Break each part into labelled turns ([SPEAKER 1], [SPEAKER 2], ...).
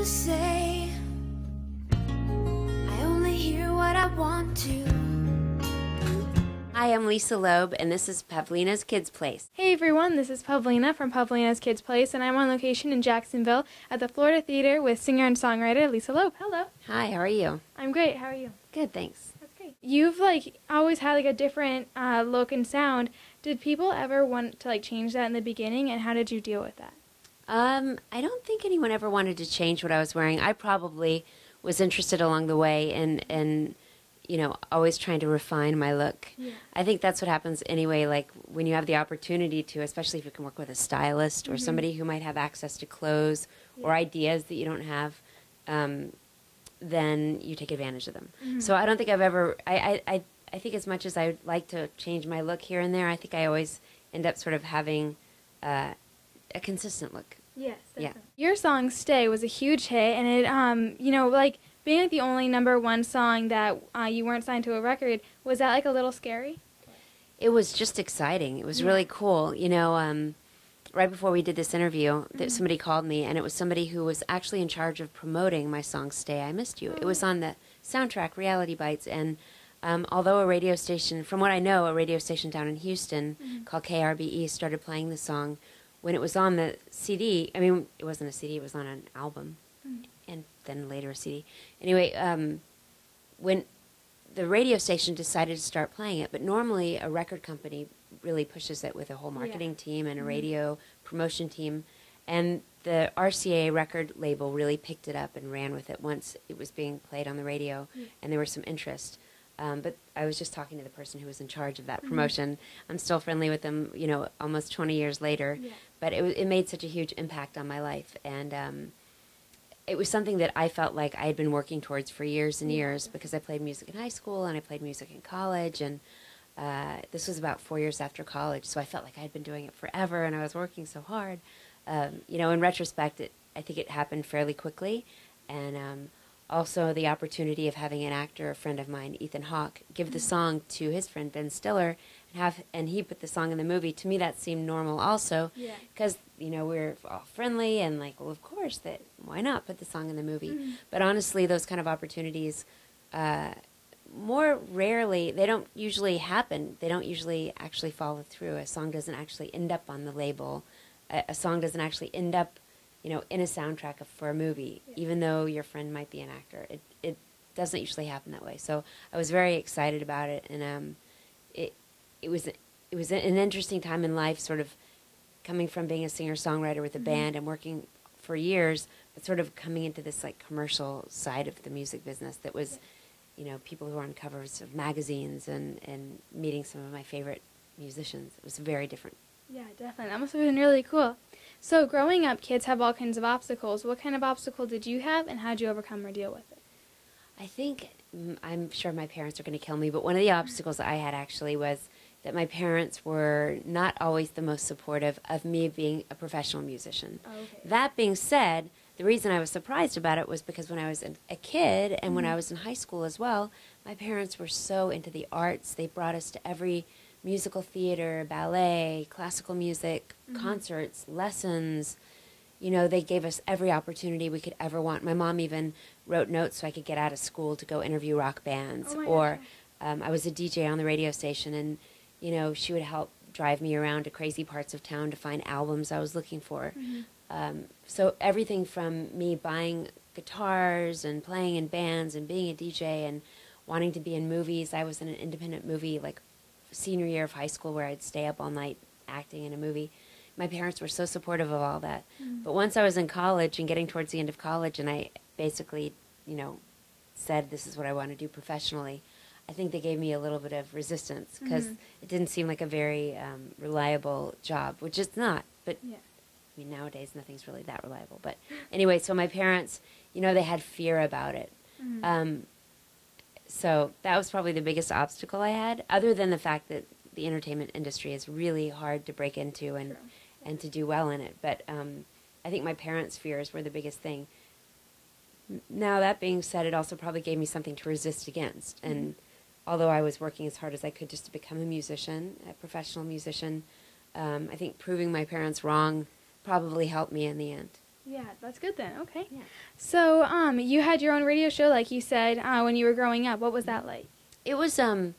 [SPEAKER 1] to say. I only hear what I want to.
[SPEAKER 2] Hi, I'm Lisa Loeb, and this is Pavlina's Kidz Place.
[SPEAKER 3] Hey everyone, this is Pavlina from Pavlina's Kidz Place, and I'm on location in Jacksonville at the Florida Theater with singer and songwriter Lisa Loeb. Hello.
[SPEAKER 2] Hi, how are you?
[SPEAKER 3] I'm great. How are you?
[SPEAKER 2] Good, thanks.
[SPEAKER 3] That's great. You've always had a different look and sound. Did people ever want to change that in the beginning, and how did you deal with that?
[SPEAKER 2] I don't think anyone ever wanted to change what I was wearing. I probably was interested along the way and always trying to refine my look. Yeah. I think that's what happens anyway, when you have the opportunity to, especially if you can work with a stylist or somebody who might have access to clothes or ideas that you don't have, then you take advantage of them. So I don't think I've ever, I think as much as I would like to change my look here and there, I think I always end up sort of having a consistent look.
[SPEAKER 3] Yes, definitely. Yeah. Your song "Stay" was a huge hit, and it, being the only #1 song that you weren't signed to a record, was that a little scary?
[SPEAKER 2] It was just exciting. It was really cool. Right before we did this interview, somebody called me, and it was somebody who was actually in charge of promoting my song "Stay, I Missed You." It was on the soundtrack Reality Bites, and although a radio station, from what I know, a radio station down in Houston called KRBE started playing the song, when it was on the CD, I mean, it wasn't a CD, it was on an album, and then later a CD. Anyway, when the radio station decided to start playing it, but normally a record company really pushes it with a whole marketing team and a radio promotion team, and the RCA record label really picked it up and ran with it once it was being played on the radio, and there was some interest. But I was just talking to the person who was in charge of that promotion. I'm still friendly with them, almost 20 years later. Yeah. But it made such a huge impact on my life. And it was something that I felt like I had been working towards for years and years, because I played music in high school and I played music in college. And this was about 4 years after college. So I felt like I had been doing it forever and I was working so hard. In retrospect, I think it happened fairly quickly. And also the opportunity of having an actor, a friend of mine, Ethan Hawke, give the song to his friend Ben Stiller, and he put the song in the movie. To me, that seemed normal also, because we're all friendly and well, of course, why not put the song in the movie? But honestly, those kind of opportunities, more rarely, they don't usually happen. They don't usually actually follow through. A song doesn't actually end up on the label. A song doesn't actually end up in a soundtrack for a movie, even though your friend might be an actor. It doesn't usually happen that way. So I was very excited about it, and it was an interesting time in life, sort of coming from being a singer-songwriter with a band and working for years, but sort of coming into this commercial side of the music business that was, people who were on covers of magazines and meeting some of my favorite musicians. It was very different.
[SPEAKER 3] Yeah, definitely. That must have been really cool. So growing up, kids have all kinds of obstacles. What kind of obstacle did you have, and how did you overcome or deal with it?
[SPEAKER 2] I think, I'm sure my parents are going to kill me, but one of the obstacles I had actually was that my parents were not always the most supportive of me being a professional musician. Oh, okay. That being said, the reason I was surprised about it was because when I was a kid and when I was in high school as well, my parents were so into the arts. They brought us to every musical theater, ballet, classical music, concerts, lessons. They gave us every opportunity we could ever want. My mom even wrote notes so I could get out of school to go interview rock bands. I was a DJ on the radio station, and, she would help drive me around to crazy parts of town to find albums I was looking for. So everything from me buying guitars and playing in bands and being a DJ and wanting to be in movies. I was in an independent movie, senior year of high school, where I'd stay up all night acting in a movie. My parents were so supportive of all that. But once I was in college and getting towards the end of college, and I basically, said this is what I want to do professionally, I think they gave me a little bit of resistance, because it didn't seem like a very reliable job, which it's not. But nowadays nothing's really that reliable. But anyway, so my parents, they had fear about it. So that was probably the biggest obstacle I had, other than the fact that the entertainment industry is really hard to break into and to do well in it. But I think my parents' fears were the biggest thing. Now, that being said, it also probably gave me something to resist against. And although I was working as hard as I could just to become a musician, a professional musician, I think proving my parents wrong probably helped me in the end.
[SPEAKER 3] Yeah, that's good then. Okay.
[SPEAKER 2] Yeah.
[SPEAKER 3] So, you had your own radio show, like you said, when you were growing up. What was that like?
[SPEAKER 2] It was, it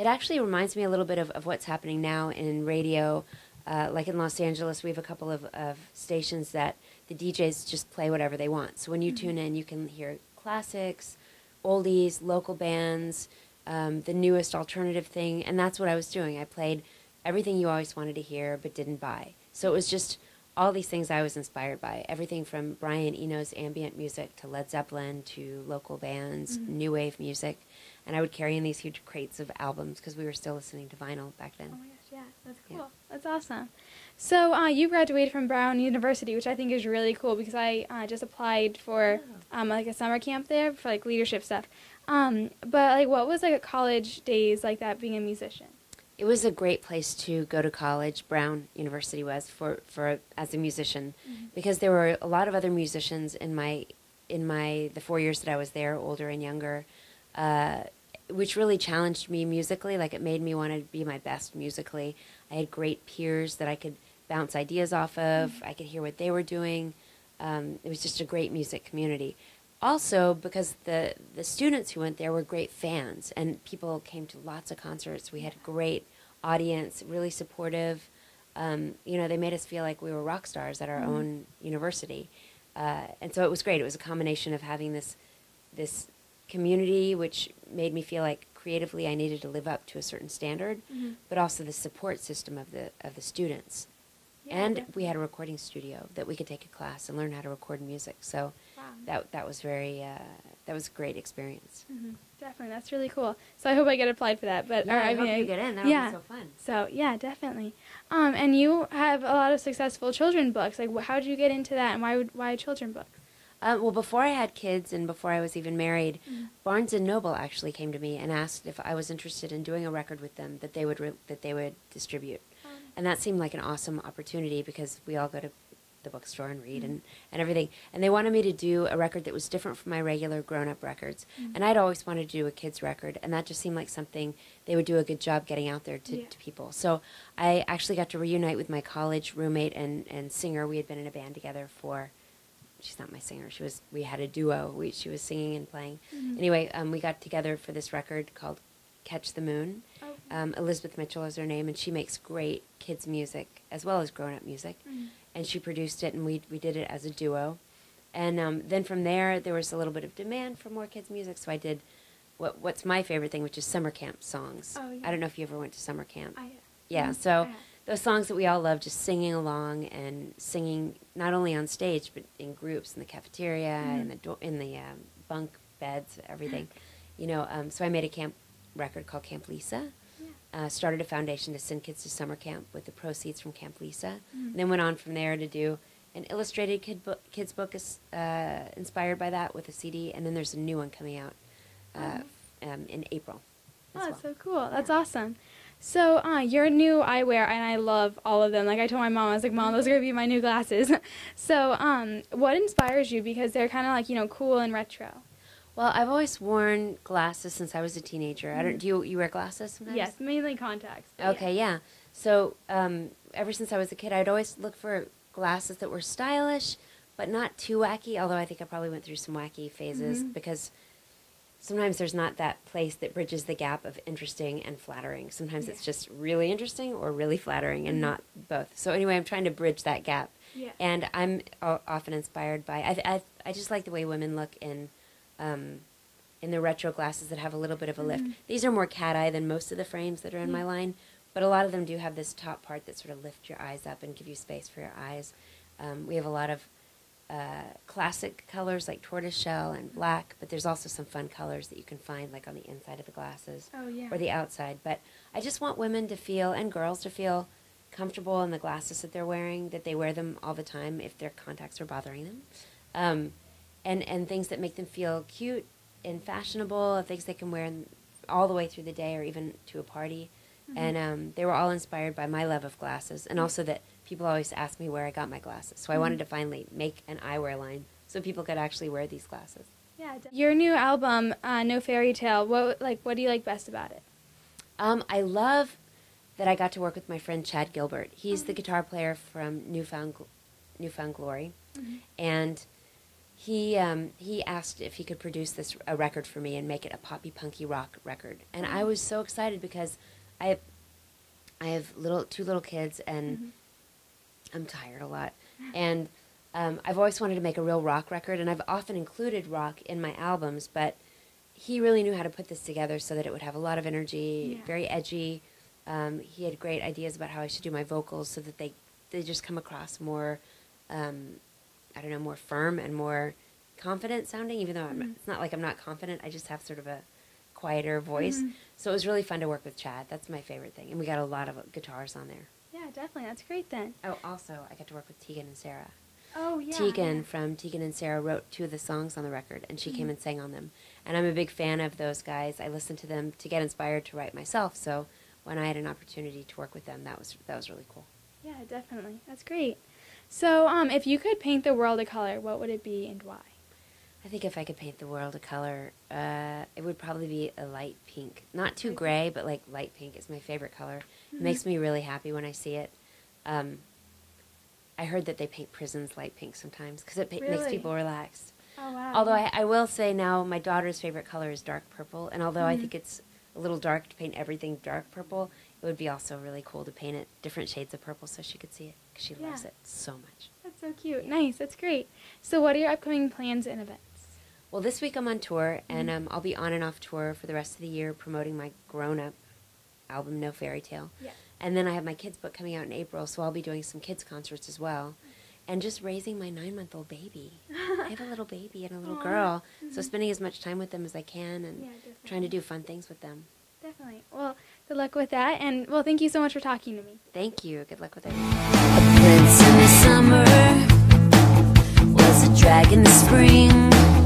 [SPEAKER 2] actually reminds me a little bit of what's happening now in radio. Like in Los Angeles, we have a couple of stations that the DJs just play whatever they want. So when you tune in, you can hear classics, oldies, local bands, the newest alternative thing, and that's what I was doing. I played everything you always wanted to hear but didn't buy. So it was just all these things I was inspired by, everything from Brian Eno's ambient music to Led Zeppelin to local bands, new wave music. And I would carry in these huge crates of albums because we were still listening to vinyl back then.
[SPEAKER 3] Oh my gosh, yeah, that's cool.
[SPEAKER 2] Yeah.
[SPEAKER 3] That's awesome. So you graduated from Brown University, which I think is really cool because I just applied for like a summer camp there for like leadership stuff. But like, what was like a college days like that being a musician?
[SPEAKER 2] It was a great place to go to college. Brown University was for as a musician, because there were a lot of other musicians in the 4 years that I was there, older and younger, which really challenged me musically. Like, it made me want to be my best musically. I had great peers that I could bounce ideas off of. I could hear what they were doing. It was just a great music community. Also, because the students who went there were great fans, and people came to lots of concerts. We had a great audience, really supportive. They made us feel like we were rock stars at our own university. And so it was great. It was a combination of having this community, which made me feel like creatively I needed to live up to a certain standard, but also the support system of the students.
[SPEAKER 3] Yeah,
[SPEAKER 2] and
[SPEAKER 3] definitely.
[SPEAKER 2] we had a recording studio that we could take a class and learn how to record music. So
[SPEAKER 3] Wow.
[SPEAKER 2] that was that was a great experience.
[SPEAKER 3] Definitely, that's really cool. So I hope I get applied for that. But
[SPEAKER 2] Yeah, I hope you get in. That'll be so fun.
[SPEAKER 3] So yeah, definitely. And you have a lot of successful children books. Like, how did you get into that, and why children books?
[SPEAKER 2] Well, before I had kids and before I was even married, Barnes and Noble actually came to me and asked if I was interested in doing a record with them that they would distribute, and that seemed like an awesome opportunity because we all go to the bookstore and read and everything. And they wanted me to do a record that was different from my regular grown-up records. And I'd always wanted to do a kids record, and that just seemed like something they would do a good job getting out there to people. So I actually got to reunite with my college roommate and singer. We had been in a band together for, she's not my singer, we had a duo. She was singing and playing. Anyway, we got together for this record called Catch the Moon. Elizabeth Mitchell is her name, and she makes great kids music as well as grown-up music. And she produced it, and we did it as a duo. And then from there was a little bit of demand for more kids music, so I did what's my favorite thing, which is summer camp songs.
[SPEAKER 3] Oh, yeah.
[SPEAKER 2] I don't know if you ever went to summer camp.
[SPEAKER 3] Yeah,
[SPEAKER 2] So those songs that we all love, just singing along and singing not only on stage but in groups in the cafeteria, in the bunk beds, everything. So I made a camp record called Camp Lisa. Started a foundation to send kids to summer camp with the proceeds from Camp Lisa. And then went on from there to do an illustrated kids book inspired by that with a CD. And then there's a new one coming out in April.
[SPEAKER 3] Oh, that's so cool. That's awesome. So your new eyewear, and I love all of them. Like, I told my mom, I was like, Mom, those are going to be my new glasses. So what inspires you? Because they're kind of like, cool and retro.
[SPEAKER 2] Well, I've always worn glasses since I was a teenager. I don't. Do you wear glasses sometimes?
[SPEAKER 3] Yes, mainly contacts.
[SPEAKER 2] Okay, yeah. So ever since I was a kid, I'd always look for glasses that were stylish, but not too wacky. Although I think I probably went through some wacky phases because sometimes there's not that place that bridges the gap of interesting and flattering. Sometimes it's just really interesting or really flattering, and not both. So anyway, I'm trying to bridge that gap.
[SPEAKER 3] Yeah.
[SPEAKER 2] And I'm often inspired by. I just like the way women look in the retro glasses that have a little bit of a lift. These are more cat eye than most of the frames that are in my line, but a lot of them do have this top part that sort of lift your eyes up and give you space for your eyes. We have a lot of classic colors like tortoiseshell and black, but there's also some fun colors that you can find like on the inside of the glasses or the outside. But I just want women to feel, and girls to feel, comfortable in the glasses that they're wearing, that they wear them all the time if their contacts are bothering them. And things that make them feel cute and fashionable, things they can wear all the way through the day or even to a party. And they were all inspired by my love of glasses, and also that people always ask me where I got my glasses. So I wanted to finally make an eyewear line so people could actually wear these glasses.
[SPEAKER 3] Yeah. Your new album, No Fairytale, what do you like best about it?
[SPEAKER 2] I love that I got to work with my friend Chad Gilbert. He's the guitar player from Newfound Glory. And he asked if he could produce a record for me and make it a poppy punky rock record. And I was so excited because I have two little kids, and I'm tired a lot. And I've always wanted to make a real rock record, and I've often included rock in my albums, but he really knew how to put this together so that it would have a lot of energy, very edgy. He had great ideas about how I should do my vocals so that they just come across more, more firm and more confident sounding, even though it's not like I'm not confident. I just have sort of a quieter voice. So it was really fun to work with Chad. That's my favorite thing. And we got a lot of guitars on there.
[SPEAKER 3] Yeah, definitely. That's great then.
[SPEAKER 2] Oh, also, I got to work with Tegan and Sarah.
[SPEAKER 3] Oh, yeah.
[SPEAKER 2] Tegan from Tegan and Sarah wrote 2 of the songs on the record, and she came and sang on them. And I'm a big fan of those guys. I listen to them to get inspired to write myself. So when I had an opportunity to work with them, that was really cool.
[SPEAKER 3] Yeah, definitely. That's great. So if you could paint the world a color, what would it be and why?
[SPEAKER 2] I think if I could paint the world a color, it would probably be a light pink. Not too gray, but like light pink is my favorite color. It makes me really happy when I see it. I heard that they paint prisons light pink sometimes because it makes people relaxed.
[SPEAKER 3] Oh, wow.
[SPEAKER 2] Although I will say now my daughter's favorite color is dark purple, and although I think it's a little dark to paint everything dark purple, it would be also really cool to paint it different shades of purple so she could see it because she loves it so much.
[SPEAKER 3] That's so cute. Nice. That's great. So what are your upcoming plans and events?
[SPEAKER 2] Well, this week I'm on tour, and I'll be on and off tour for the rest of the year promoting my grown-up album, No Fairytale. Yeah. And then I have my kids book coming out in April, so I'll be doing some kids concerts as well. And just raising my 9-month-old baby. I have a little baby and a little girl, so spending as much time with them as I can and trying to do fun things with them.
[SPEAKER 3] Definitely. Well, good luck with that, and well, thank you so much for talking to me.
[SPEAKER 2] Thank you. Good luck with it.
[SPEAKER 1] A prince in the summer was a drag in the spring.